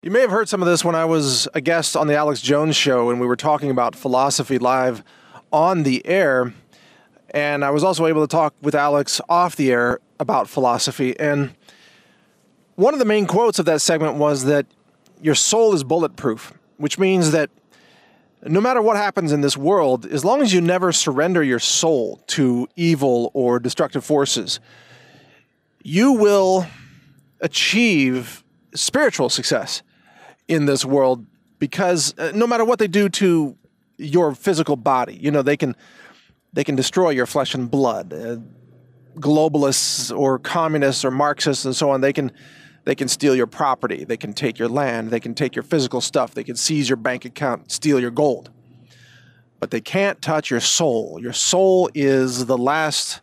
You may have heard some of this when I was a guest on the Alex Jones show and we were talking about philosophy live on the air. And I was also able to talk with Alex off the air about philosophy. And one of the main quotes of that segment was that your soul is bulletproof, which means that no matter what happens in this world, as long as you never surrender your soul to evil or destructive forces, you will achieve spiritual success in this world, because no matter what they do to your physical body, they can destroy your flesh and blood. Globalists or communists or Marxists and so on, they can steal your property, they can take your land, they can take your physical stuff, they can seize your bank account, steal your gold. But they can't touch your soul. Your soul is the last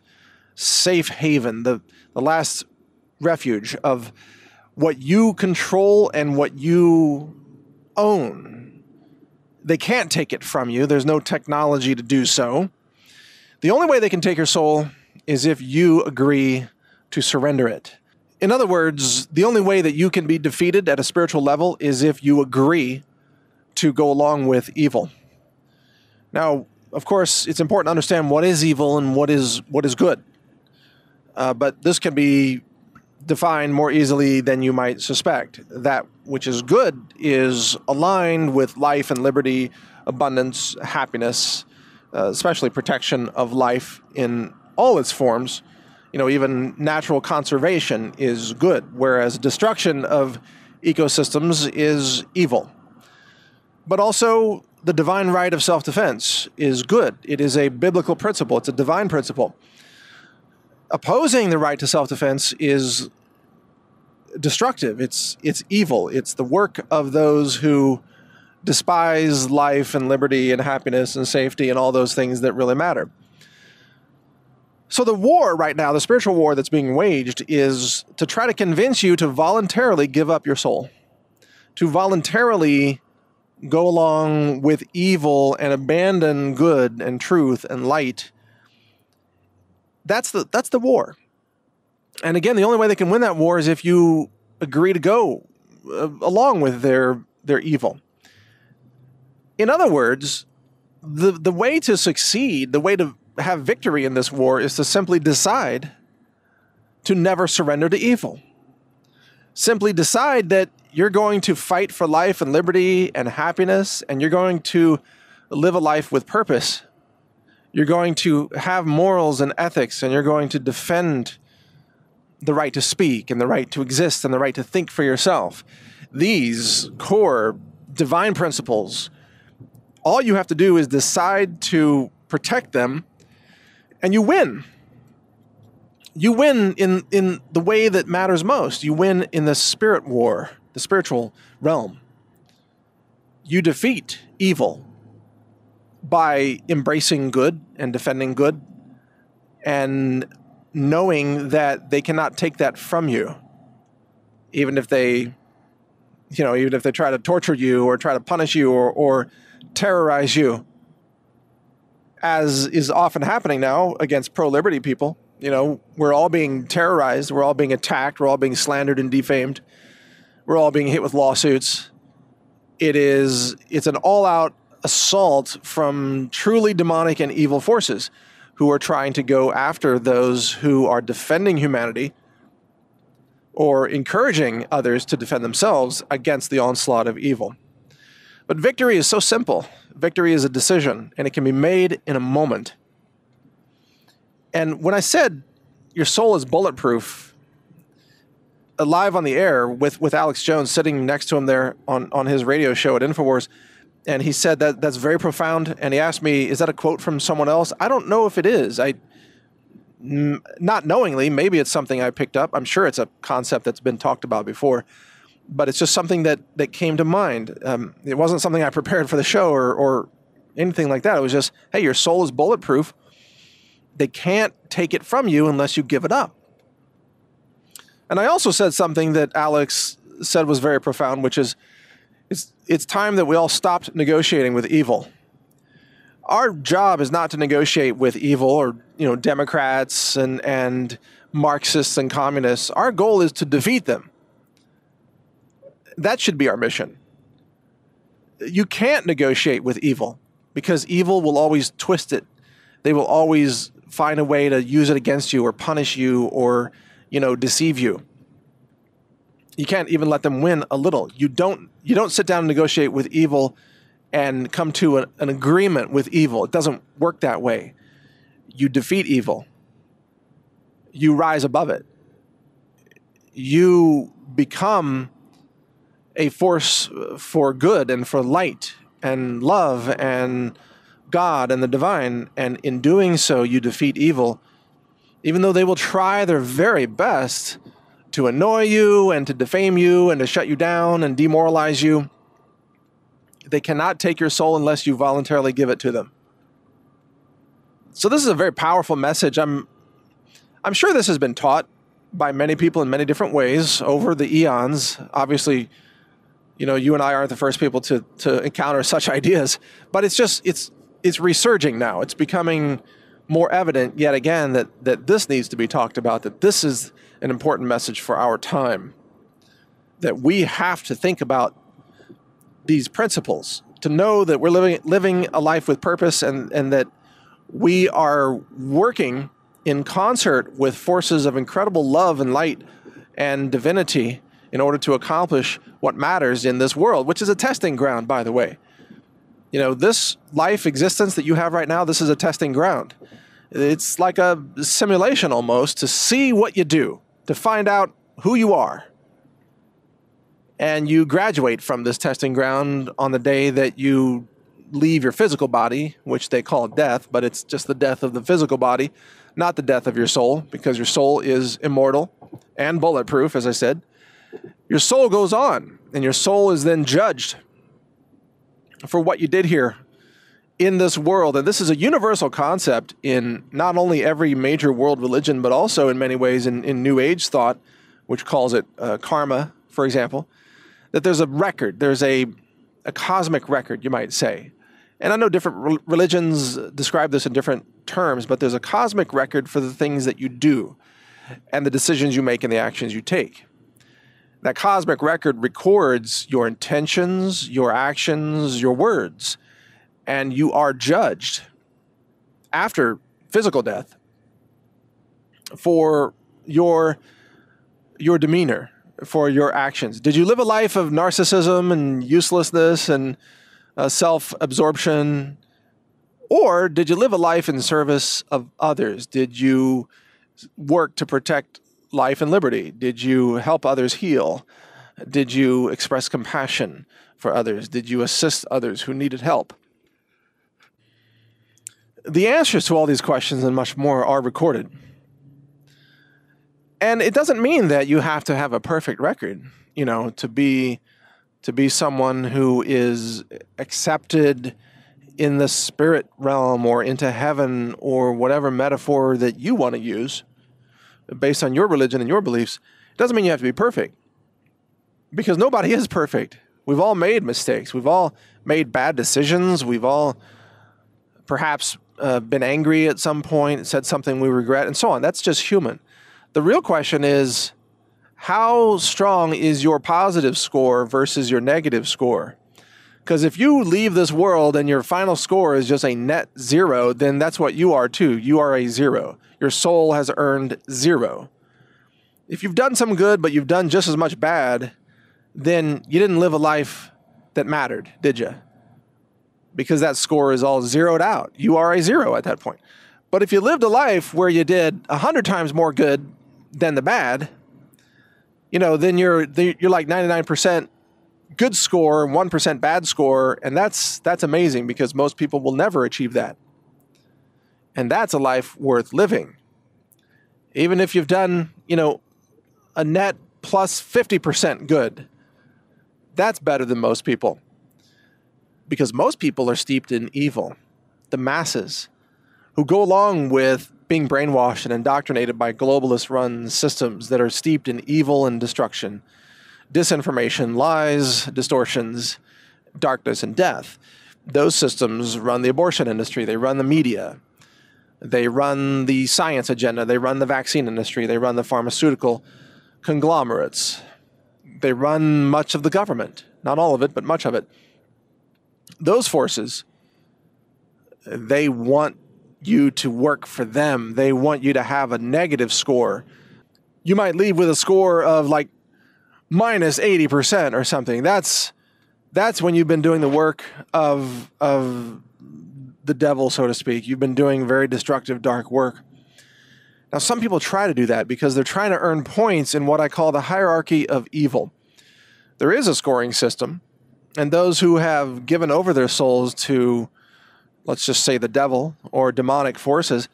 safe haven, the last refuge of what you control and what you own. They can't take it from you. There's no technology to do so. The only way they can take your soul is if you agree to surrender it. In other words, the only way that you can be defeated at a spiritual level is if you agree to go along with evil. Now, of course, it's important to understand what is evil and what is good. But this can be defined more easily than you might suspect. That which is good is aligned with life and liberty, abundance, happiness, especially protection of life in all its forms. Even natural conservation is good, whereas destruction of ecosystems is evil. But also, the divine right of self-defense is good. It is a biblical principle. It's a divine principle. Opposing the right to self-defense is destructive. It's evil. It's the work of those who despise life and liberty and happiness and safety and all those things that really matter. So the war right now, the spiritual war that's being waged, is to try to convince you to voluntarily give up your soul, to voluntarily go along with evil and abandon good and truth and light. That's the war. And again, the only way they can win that war is if you agree to go along with their evil. In other words, the way to succeed, the way to have victory in this war is to simply decide to never surrender to evil. Simply decide that you're going to fight for life and liberty and happiness, and you're going to live a life with purpose. You're going to have morals and ethics, and you're going to defend the right to speak and the right to exist and the right to think for yourself. These core divine principles, all you have to do is decide to protect them, and you win. You win in the way that matters most. You win in the spirit war, the spiritual realm. You defeat evil by embracing good and defending good and knowing that they cannot take that from you, even if they try to torture you or try to punish you or terrorize you, as is often happening now against pro-liberty people. We're all being terrorized, we're all being attacked, we're all being slandered and defamed, we're all being hit with lawsuits. It's an all-out assault from truly demonic and evil forces who are trying to go after those who are defending humanity or encouraging others to defend themselves against the onslaught of evil. But victory is so simple. Victory is a decision, and it can be made in a moment. And when I said your soul is bulletproof, live on the air with Alex Jones sitting next to him there on his radio show at InfoWars, and he said that's very profound, and he asked me, is that a quote from someone else? I don't know if it is. Not knowingly, maybe it's something I picked up. I'm sure it's a concept that's been talked about before, but it's just something that came to mind. It wasn't something I prepared for the show or anything like that. It was just, hey, your soul is bulletproof. They can't take it from you unless you give it up. And I also said something that Alex said was very profound, which is, it's time that we all stopped negotiating with evil. Our job is not to negotiate with evil or, Democrats and Marxists and communists. Our goal is to defeat them. That should be our mission. You can't negotiate with evil because evil will always twist it. They will always find a way to use it against you or punish you or, deceive you. You can't even let them win a little. You don't sit down and negotiate with evil and come to an agreement with evil. It doesn't work that way. You defeat evil. You rise above it. You become a force for good and for light and love and God and the divine. And in doing so, you defeat evil, even though they will try their very best to annoy you and to defame you and to shut you down and demoralize you. They cannot take your soul unless you voluntarily give it to them. So this is a very powerful message. I'm sure this has been taught by many people in many different ways over the eons. Obviously, you and I aren't the first people to encounter such ideas, but it's resurging now. It's becoming more evident yet again that this needs to be talked about, that this is an important message for our time, that we have to think about these principles, to know that we're living a life with purpose and that we are working in concert with forces of incredible love and light and divinity in order to accomplish what matters in this world, which is a testing ground, by the way. This life existence that you have right now, this is a testing ground. It's like a simulation almost to see what you do, to find out who you are. And you graduate from this testing ground on the day that you leave your physical body, which they call death, but it's just the death of the physical body, not the death of your soul, because your soul is immortal and bulletproof, as I said. Your soul goes on, and your soul is then judged for what you did here in this world. And this is a universal concept in not only every major world religion, but also in many ways in New Age thought, which calls it karma, for example, that there's a record, there's a cosmic record, you might say. And I know different religions describe this in different terms, but there's a cosmic record for the things that you do and the decisions you make and the actions you take. That cosmic record records your intentions, your actions, your words, and you are judged after physical death for your demeanor, for your actions. Did you live a life of narcissism and uselessness and self-absorption? Or did you live a life in service of others? Did you work to protect life and liberty? Did you help others heal? Did you express compassion for others? Did you assist others who needed help? The answers to all these questions and much more are recorded. And it doesn't mean that you have to have a perfect record, to be someone who is accepted in the spirit realm or into heaven or whatever metaphor that you want to use based on your religion and your beliefs. It doesn't mean you have to be perfect, because nobody is perfect. We've all made mistakes. We've all made bad decisions. We've all perhaps been angry at some point, said something we regret, and so on. That's just human. The real question is, how strong is your positive score versus your negative score? Because if you leave this world and your final score is just a net zero, then that's what you are too. You are a zero. Your soul has earned zero. If you've done some good, but you've done just as much bad, then you didn't live a life that mattered, did you? Because that score is all zeroed out. You are a zero at that point. But if you lived a life where you did 100 times more good than the bad, then you're like 99% good score and 1% bad score, and that's amazing, because most people will never achieve that. And that's a life worth living. Even if you've done, a net plus 50% good, that's better than most people. Because most people are steeped in evil. The masses who go along with being brainwashed and indoctrinated by globalist-run systems that are steeped in evil and destruction, disinformation, lies, distortions, darkness, and death. Those systems run the abortion industry. They run the media. They run the science agenda. They run the vaccine industry. They run the pharmaceutical conglomerates. They run much of the government. Not all of it, but much of it. Those forces, they want you to work for them. They want you to have a negative score. You might leave with a score of like minus 80% or something. That's when you've been doing the work of the devil, so to speak. You've been doing very destructive, dark work. Now, some people try to do that because they're trying to earn points in what I call the hierarchy of evil. There is a scoring system, and those who have given over their souls to, let's just say, the devil or demonic forces,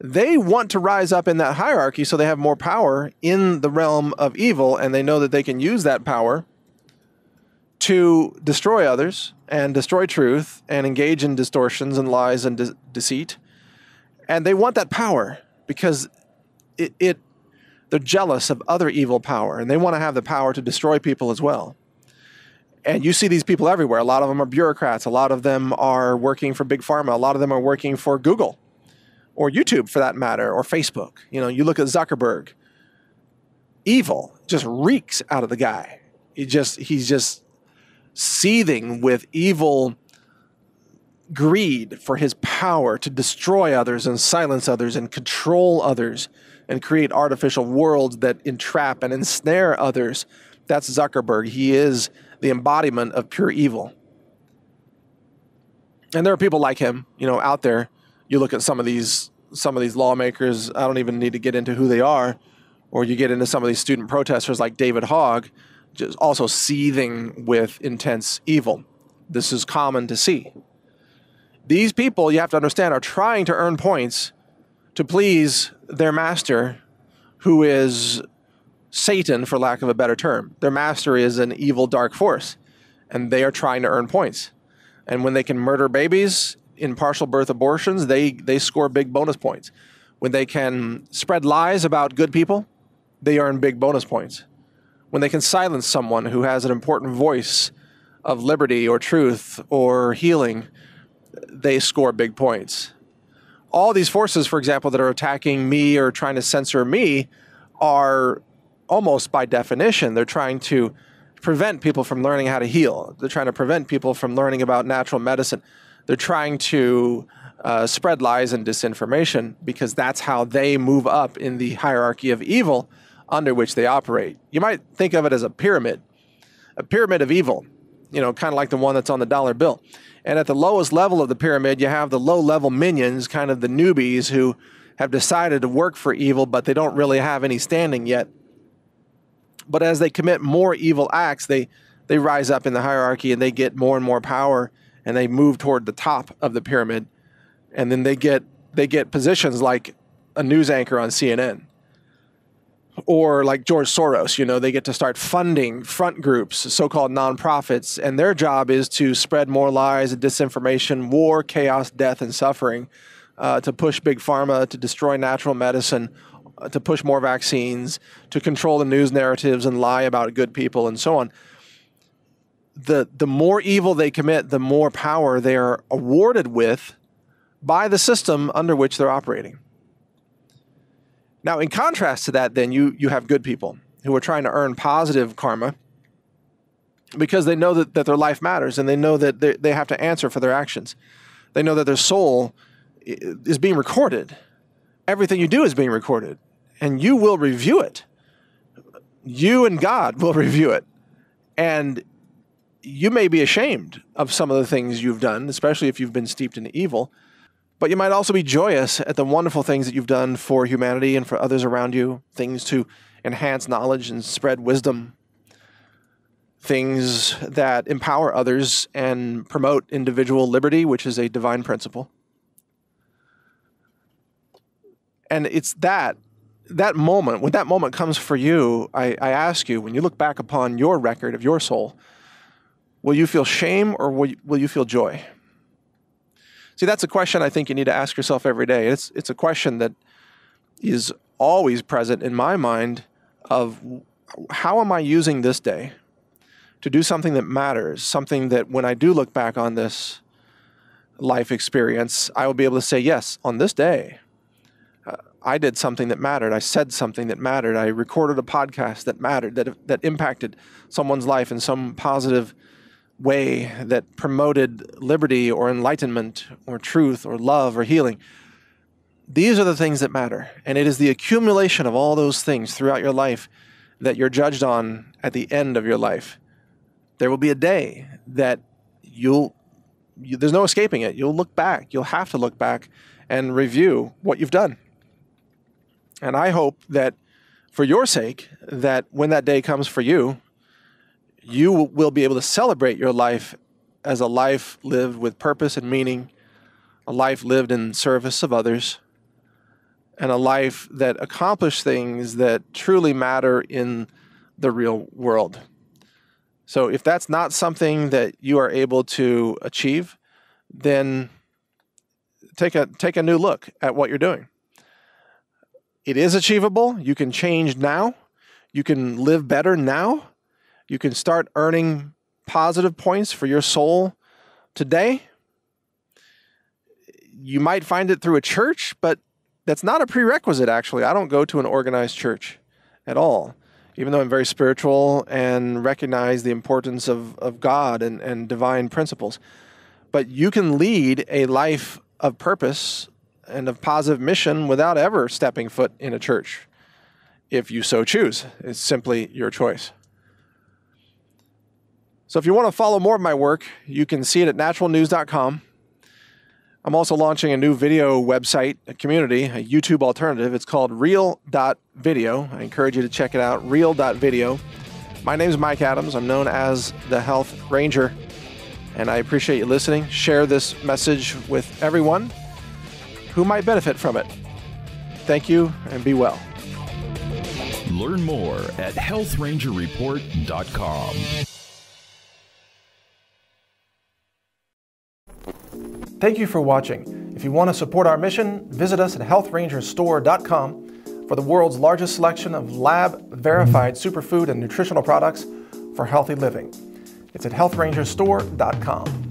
they want to rise up in that hierarchy so they have more power in the realm of evil, and they know that they can use that power to destroy others and destroy truth and engage in distortions and lies and deceit. And they want that power because they're jealous of other evil power, and they want to have the power to destroy people as well. And you see these people everywhere. A lot of them are bureaucrats. A lot of them are working for Big Pharma. A lot of them are working for Google or YouTube, for that matter, or Facebook. You know, you look at Zuckerberg. Evil just reeks out of the guy. He's just seething with evil greed for his power to destroy others and silence others and control others and create artificial worlds that entrap and ensnare others. That's Zuckerberg. He is the embodiment of pure evil. And there are people like him, you know, out there. You look at some of these lawmakers. I don't even need to get into who they are. Or you get into some of these student protesters like David Hogg, just also seething with intense evil. This is common to see. These people, you have to understand, are trying to earn points to please their master, who is Satan, for lack of a better term. Their master is an evil, dark force, and they are trying to earn points. And when they can murder babies in partial birth abortions, they score big bonus points. When they can spread lies about good people, they earn big bonus points. When they can silence someone who has an important voice of liberty or truth or healing, they score big points. All these forces, for example, that are attacking me or trying to censor me are almost by definition, they're trying to prevent people from learning how to heal. They're trying to prevent people from learning about natural medicine. They're trying to spread lies and disinformation because that's how they move up in the hierarchy of evil under which they operate. You might think of it as a pyramid of evil, you know, kind of like the one that's on the dollar bill. And at the lowest level of the pyramid, you have the low-level minions, kind of the newbies who have decided to work for evil, but they don't really have any standing yet. But as they commit more evil acts, they rise up in the hierarchy and they get more and more power, and they move toward the top of the pyramid. And then they get positions like a news anchor on CNN. Or like George Soros, you know, they get to start funding front groups, so-called nonprofits, and their job is to spread more lies and disinformation, war, chaos, death, and suffering, to push Big Pharma, to destroy natural medicine, to push more vaccines, to control the news narratives and lie about good people, and so on. The more evil they commit, the more power they are awarded with by the system under which they're operating. Now, in contrast to that, then, you have good people who are trying to earn positive karma because they know that their life matters, and they know that they have to answer for their actions. They know that their soul is being recorded. Everything you do is being recorded, and you will review it. You and God will review it. And you may be ashamed of some of the things you've done, especially if you've been steeped in evil. But you might also be joyous at the wonderful things that you've done for humanity and for others around you, things to enhance knowledge and spread wisdom, things that empower others and promote individual liberty, which is a divine principle. And it's that moment, when that moment comes for you, I ask you, when you look back upon your record of your soul, will you feel shame or will you feel joy? See, that's a question I think you need to ask yourself every day. It's a question that is always present in my mind of how am I using this day to do something that matters, something that when I do look back on this life experience, I will be able to say, yes, on this day, I did something that mattered. I said something that mattered. I recorded a podcast that mattered, that impacted someone's life in some positive way, that promoted liberty or enlightenment or truth or love or healing. These are the things that matter. And it is the accumulation of all those things throughout your life that you're judged on at the end of your life. There will be a day that there's no escaping it. You'll look back. You'll have to look back and review what you've done. And I hope that for your sake, that when that day comes for you, you will be able to celebrate your life as a life lived with purpose and meaning, a life lived in service of others, and a life that accomplished things that truly matter in the real world. So if that's not something that you are able to achieve, then take a new look at what you're doing. It is achievable. You can change now. You can live better now. You can start earning positive points for your soul today. You might find it through a church, but that's not a prerequisite, actually. I don't go to an organized church at all, even though I'm very spiritual and recognize the importance of God and divine principles. But you can lead a life of purpose and of positive mission without ever stepping foot in a church, if you so choose. It's simply your choice. So if you want to follow more of my work, you can see it at naturalnews.com. I'm also launching a new video website, a community, a YouTube alternative. It's called real.video. I encourage you to check it out, real.video. My name is Mike Adams. I'm known as the Health Ranger, and I appreciate you listening. Share this message with everyone who might benefit from it. Thank you, and be well. Learn more at healthrangerreport.com. Thank you for watching. If you want to support our mission, visit us at healthrangerstore.com for the world's largest selection of lab-verified superfood and nutritional products for healthy living. It's at healthrangerstore.com.